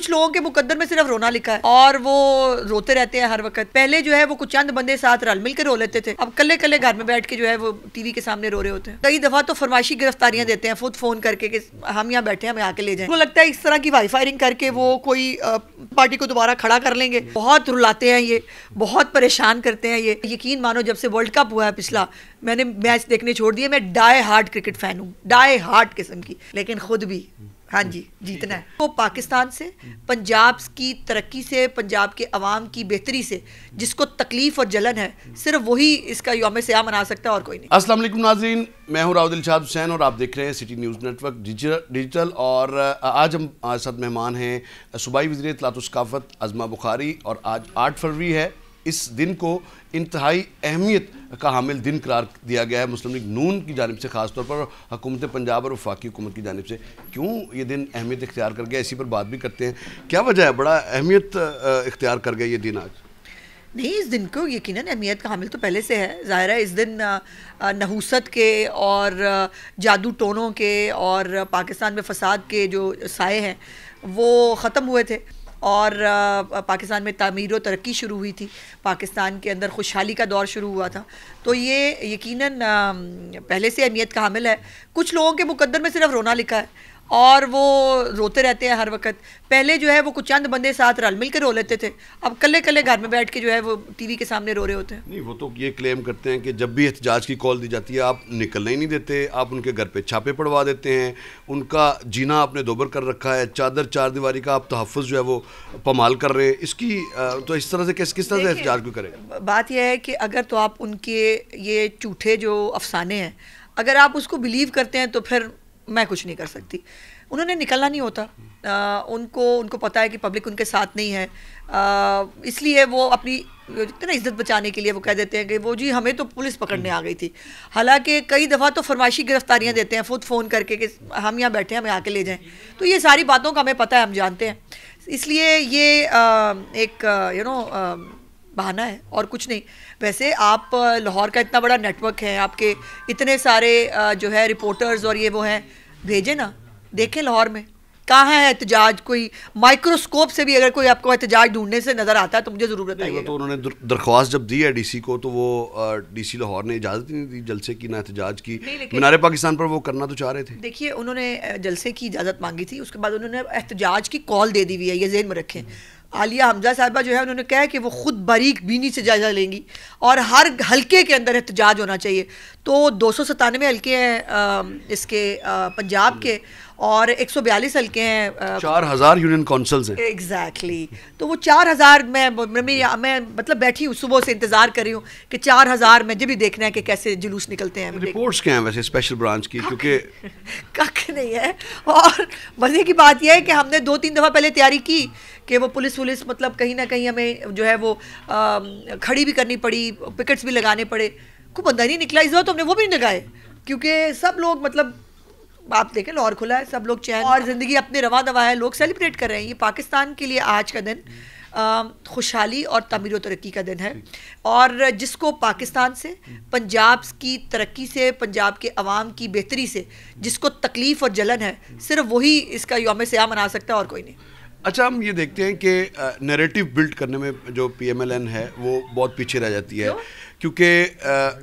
कुछ लोगों के मुकद्दर में सिर्फ रोना लिखा है और वो रोते रहते हैं हर वक्त। पहले जो है वो कुछ चंद बंदे साथ रल मिल के रो लेते थे, अब कल्ले कल्ले घर में बैठ के जो है वो टीवी के सामने रो रहे होते हैं। कई दफा तो फरमाइशी गिरफ्तारियां देते हैं खुद फोन करके कि हम यहाँ बैठे हैं, हमें आके ले जाएं। तो लगता है इस तरह की वाई फायरिंग करके वो कोई पार्टी को दोबारा खड़ा कर लेंगे। बहुत रुलाते हैं ये, बहुत परेशान करते हैं ये। यकीन मानो जब से वर्ल्ड कप हुआ है पिछला, मैंने मैच देखने छोड़ दिए। मैं डाई हार्ड क्रिकेट फैन हूँ, डाई हार्ड किस्म की, लेकिन खुद भी हाँ जी जीतना है। तो पाकिस्तान से, पंजाब की तरक्की से, पंजाब के अवाम की बेहतरी से जिसको तकलीफ और जलन है, सिर्फ वही इसका यौम सियाह मना सकता है और कोई नहीं। अस्सलाम वालेकुम नाज़रीन, मैं हूँ राव दिलशाद हुसैन और आप देख रहे हैं सिटी न्यूज़ नेटवर्क डिजिटल। और आज हम साथ मेहमान हैं सूबाई वज़ीर इत्तलात व सकाफ़त अज़मा बुखारी। और आज 8 फरवरी है। इस दिन को इंतहाई अहमियत का हामिल दिन करार दिया गया है मुस्लिम लीग नून की जानिब से, ख़ासतौर पर हुकूमत पंजाब और वफाकी हुकूमत की जानिब से। क्यों ये दिन अहमियत इख्तियार कर गया, इसी पर बात भी करते हैं। क्या वजह है, बड़ा अहमियत इख्तियार कर गया ये दिन आज? नहीं, इस दिन को यकीनन अहमियत का हामिल तो पहले से है। ज़ाहिर है इस दिन नहूसत के और जादू टोनों के और पाकिस्तान में फ़साद के जो साए हैं वो ख़त्म हुए थे और पाकिस्तान में तामीर व तरक्की शुरू हुई थी, पाकिस्तान के अंदर खुशहाली का दौर शुरू हुआ था। तो ये यकीनन पहले से अहमियत का हामिल है। कुछ लोगों के मुकद्दर में सिर्फ रोना लिखा है और वो रोते रहते हैं हर वक्त। पहले जो है वो कुछ चंद बंदे साथ रल मिल के रो लेते थे, अब कल्ले कल्ले घर में बैठ के जो है वो टीवी के सामने रो रहे होते हैं। नहीं, वो तो ये क्लेम करते हैं कि जब भी एहतजाज की कॉल दी जाती है आप निकलने ही नहीं देते, आप उनके घर पे छापे पड़वा देते हैं, उनका जीना आपने दोबर कर रखा है, चादर चार दीवारी का आप तहफ़्फ़ुज़ जो है वो पमाल कर रहे हैं। इसकी तो इस तरह से किस तरह से एहतजाज क्यों करें? बात यह है कि अगर तो आप उनके ये झूठे जो अफसाने हैं, अगर आप उसको बिलीव करते हैं तो फिर मैं कुछ नहीं कर सकती। उन्होंने निकलना नहीं होता, उनको पता है कि पब्लिक उनके साथ नहीं है, इसलिए वो अपनी इतना इज्जत बचाने के लिए वो कह देते हैं कि वो जी हमें तो पुलिस पकड़ने आ गई थी। हालांकि कई दफ़ा तो फरमाइशी गिरफ्तारियां देते हैं खुद फ़ोन करके कि हम यहाँ बैठे हैं, हमें आके ले जाएं। तो ये सारी बातों का हमें पता है, हम जानते हैं, इसलिए ये एक बहाना है और कुछ नहीं। वैसे आप लाहौर का इतना बड़ा नेटवर्क है, आपके इतने सारे जो है रिपोर्टर्स और ये वो हैं, भेजें ना, देखें लाहौर में कहाँ है एहतजाज। कोई माइक्रोस्कोप से भी अगर कोई आपको एहतजाज ढूंढने से नज़र आता है तो मुझे ज़रूर बताइए। तो उन्होंने दरख्वास्त जब दी है डीसी को तो वो डीसी लाहौर ने इजाज़त नहीं दी जलसे की, ना एहतजाज की। मीनार पाकिस्तान पर वो करना तो चाह रहे थे। देखिए, उन्होंने जलसे की इजाज़त मांगी थी, उसके बाद उन्होंने एहतजाज की कॉल दे दी हुई है, ये ज़हन में रखें। आलिया हमजा साहिबा जो है उन्होंने कहा है कि वो खुद बारीक बीनी से जायजा लेंगी और हर हल्के के अंदर एहतजाज होना चाहिए। तो 297 हल्के हैं इसके पंजाब के और 142 हल्के हैं, 4000 यूनियन काउंसिल्स हैं। एग्जैक्टली। तो वो 4000 मैं मतलब बैठी हूँ, सुबह से इंतजार कर रही हूँ कि 4000 में जब भी देखना है कि कैसे जुलूस निकलते हैं। रिपोर्ट्स क्या हैं वैसे स्पेशल ब्रांच की? क्योंकि कख नहीं है। और मजे की बात यह है कि हमने 2-3 दफ़ा पहले तैयारी की कि वो पुलिस मतलब कहीं ना कहीं हमें जो है वो खड़ी भी करनी पड़ी, पिकेट्स भी लगाने पड़े, कोई बंदा नहीं निकला। इस बार तो हमने वो भी नहीं लगाए क्योंकि सब लोग मतलब आप देखें लाहौर खुला है, सब लोग चैन और ज़िंदगी अपने रवा दवा है, लोग सेलिब्रेट कर रहे हैं। ये पाकिस्तान के लिए आज का दिन खुशहाली और तामीर व तरक्की का दिन है और जिसको पाकिस्तान से, पंजाब की तरक्की से, पंजाब के अवाम की बेहतरी से जिसको तकलीफ़ और जलन है, सिर्फ वही इसका यौम सियाह मना सकता है और कोई नहीं। अच्छा, हम ये देखते हैं कि नैरेटिव बिल्ड करने में जो PMLN है वो बहुत पीछे रह जाती है क्योंकि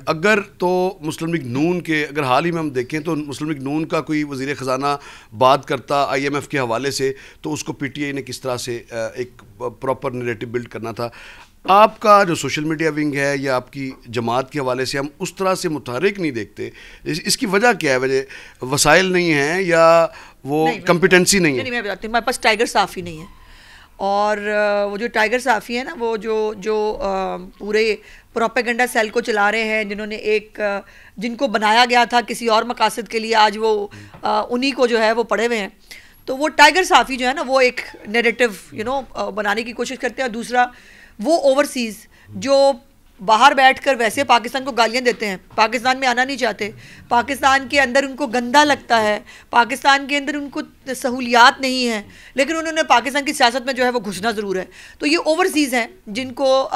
अगर तो मुस्लिम लीग नून के अगर हाल ही में हम देखें तो मुस्लिम लीग नून का कोई वज़ीर ख़जाना बात करता IMF के हवाले से तो उसको PTI ने किस तरह से एक प्रॉपर नैरेटिव बिल्ड करना था। आपका जो सोशल मीडिया विंग है या आपकी जमात के हवाले से हम उस तरह से मुतहरिक नहीं देखते, इसकी वजह क्या है? वजह वसाइल नहीं है या वो कम्पिटेंसी नहीं है? नहीं, मैं बताती हूँ, हमारे पास टाइगर साफ़ी नहीं है और वो जो टाइगर साफ़ी है ना, वो जो पूरे प्रोपेगेंडा सेल को चला रहे हैं, जिनको बनाया गया था किसी और मकासद के लिए, आज वो उन्हीं को जो है वो पड़े हुए हैं। तो वो टाइगर साफ़ी जो है ना, वो एक नैरेटिव बनाने की कोशिश करते हैं। और दूसरा वो ओवरसीज़ जो बाहर बैठकर वैसे पाकिस्तान को गालियां देते हैं, पाकिस्तान में आना नहीं चाहते, पाकिस्तान के अंदर उनको गंदा लगता है, पाकिस्तान के अंदर उनको सहूलियात नहीं है, लेकिन उन्होंने पाकिस्तान की सियासत में जो है वो घुसना ज़रूर है। तो ये ओवरसीज़ हैं जिनको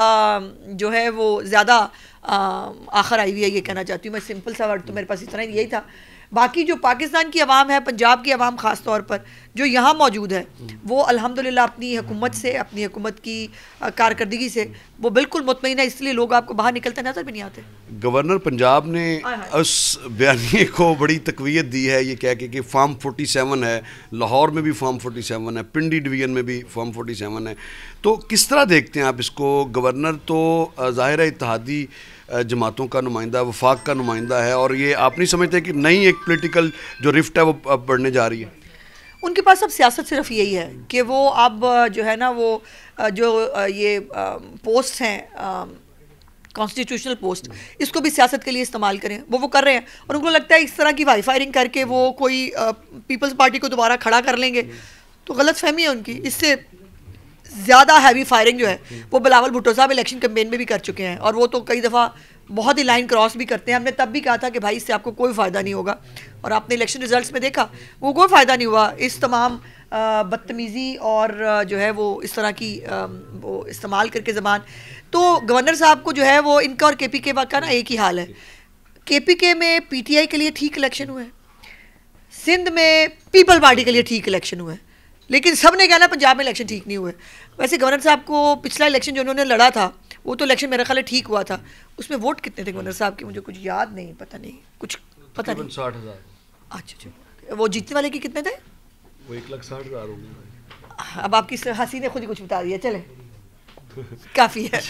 जो है वो ज़्यादा आखिर आई हुई है, ये कहना चाहती हूँ मैं। सिंपल सा वर्ड तो मेरे पास इतना ही यही था। बाकी जो पाकिस्तान की आवाम है, पंजाब की आवाम ख़ास तौर पर, जो यहाँ मौजूद है वो अल्हम्दुलिल्लाह अपनी हुकूमत से, अपनी हुकूमत की कारकर्दगी से वो बिल्कुल मुतमईन है, इसलिए लोग आपको बाहर निकलते नज़र भी नहीं आते। गवर्नर पंजाब ने उस बयानिए को बड़ी तकवीत दी है ये कह के कि फॉर्म 47 है, लाहौर में भी फॉर्म 47 है, पिंडी डिवीज़न में भी फॉर्म 47 है। तो किस तरह देखते हैं आप इसको? गवर्नर तो ज़ाहिर है इत्तेहादी जमातों का नुमाइंदा, वफाक का नुमाइंदा है, और ये आप नहीं समझते कि नई एक पॉलिटिकल जो रिफ्ट है वो अब बढ़ने जा रही है? उनके पास अब सियासत सिर्फ यही है कि वो अब जो है ना वो जो ये पोस्ट हैं कॉन्स्टिट्यूशनल पोस्ट, इसको भी सियासत के लिए इस्तेमाल करें, वो कर रहे हैं। और उनको लगता है इस तरह की वाई फायरिंग करके वो कोई पीपल्स पार्टी को दोबारा खड़ा कर लेंगे, तो गलत फहमी है उनकी। इससे ज़्यादा हैवी फायरिंग जो है वो बिलावल भुट्टो साहब इलेक्शन कैंपेन में भी कर चुके हैं, और वो तो कई दफ़ा बहुत ही लाइन क्रॉस भी करते हैं। हमने तब भी कहा था कि भाई इससे आपको कोई फ़ायदा नहीं होगा, और आपने इलेक्शन रिजल्ट्स में देखा वो कोई फ़ायदा नहीं हुआ। इस तमाम बदतमीज़ी और जो है वो इस तरह की वो इस्तेमाल करके ज़बान, तो गवर्नर साहब को जो है वो इनका और KPK का ना एक ही हाल है। KPK में PTI के लिए ठीक इलेक्शन हुए, सिंध में पीपल पार्टी के लिए ठीक इलेक्शन हुए, लेकिन सब ने कहना पंजाब में इलेक्शन ठीक नहीं हुए। वैसे गवर्नर साहब को पिछला इलेक्शन जो उन्होंने लड़ा था वो तो इलेक्शन मेरा ख्याल है ठीक हुआ था, उसमें वोट कितने थे गवर्नर साहब के मुझे कुछ याद नहीं, पता नहीं, कुछ पता नहीं। 60,000। अच्छा, वो जीतने वाले के कितने थे? वो 1,60,000 हो गए। अब आपकी हंसी ने खुद ही कुछ बता दिया, चले काफ़ी है।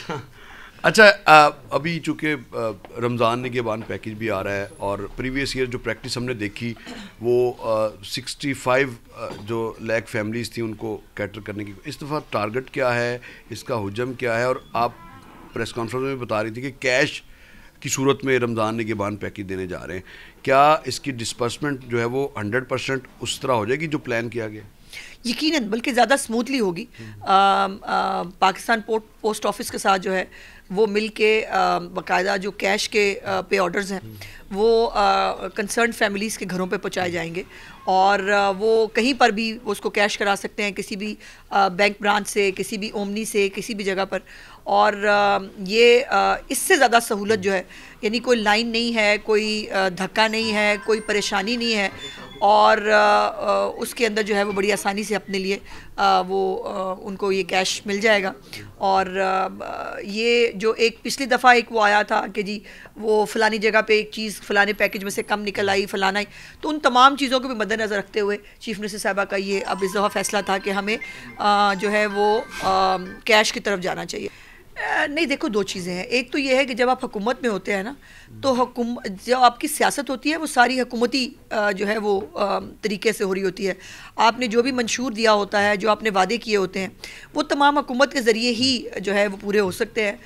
अच्छा, अभी चूँकि रमज़ान निगहबान पैकेज भी आ रहा है, और प्रीवियस ईयर जो प्रैक्टिस हमने देखी वो 65 जो लाख फैमिलीज़ थी उनको कैटर करने की, इस दफ़ा टारगेट क्या है, इसका हुजम क्या है? और आप प्रेस कॉन्फ्रेंस में बता रही थी कि कैश की सूरत में रमज़ान निगहबान पैकेज देने जा रहे हैं, क्या इसकी डिस्पर्समेंट जो है वो 100% उस तरह हो जाएगी जो प्लान किया गया? यकीनन, बल्कि ज़्यादा स्मूथली होगी। पाकिस्तान पोस्ट ऑफिस के साथ जो है वो मिल के बाकायदा जो कैश के पे ऑर्डर्स हैं वो कंसर्न फैमिलीज़ के घरों पे पहुंचाए जाएंगे, और वो कहीं पर भी उसको कैश करा सकते हैं, किसी भी बैंक ब्रांच से, किसी भी ओमनी से, किसी भी जगह पर। और ये इससे ज़्यादा सहूलत जो है, यानी कोई लाइन नहीं है, कोई धक्का नहीं है, कोई परेशानी नहीं है, और उसके अंदर जो है वो बड़ी आसानी से अपने लिए वो उनको ये कैश मिल जाएगा। और ये जो एक पिछली दफ़ा एक वो आया था कि जी वो फ़लानी जगह पे एक चीज़ फ़लाने पैकेज में से कम निकल आई, फ़लाना ही, तो उन तमाम चीज़ों को भी मद्देनज़र रखते हुए चीफ़ मिनिस्टर साहबा का ये अब इस दफ़ा फ़ैसला था कि हमें जो है वो कैश की तरफ जाना चाहिए। नहीं, देखो, दो चीज़ें हैं। एक तो ये है कि जब आप हुकूमत में होते हैं ना, तो जो आपकी सियासत होती है वो सारी हुकूमती जो है वो तरीके से हो रही होती है। आपने जो भी मंशूर दिया होता है, जो आपने वादे किए होते हैं, वो तमाम हुकूमत के ज़रिए ही जो है वो पूरे हो सकते हैं।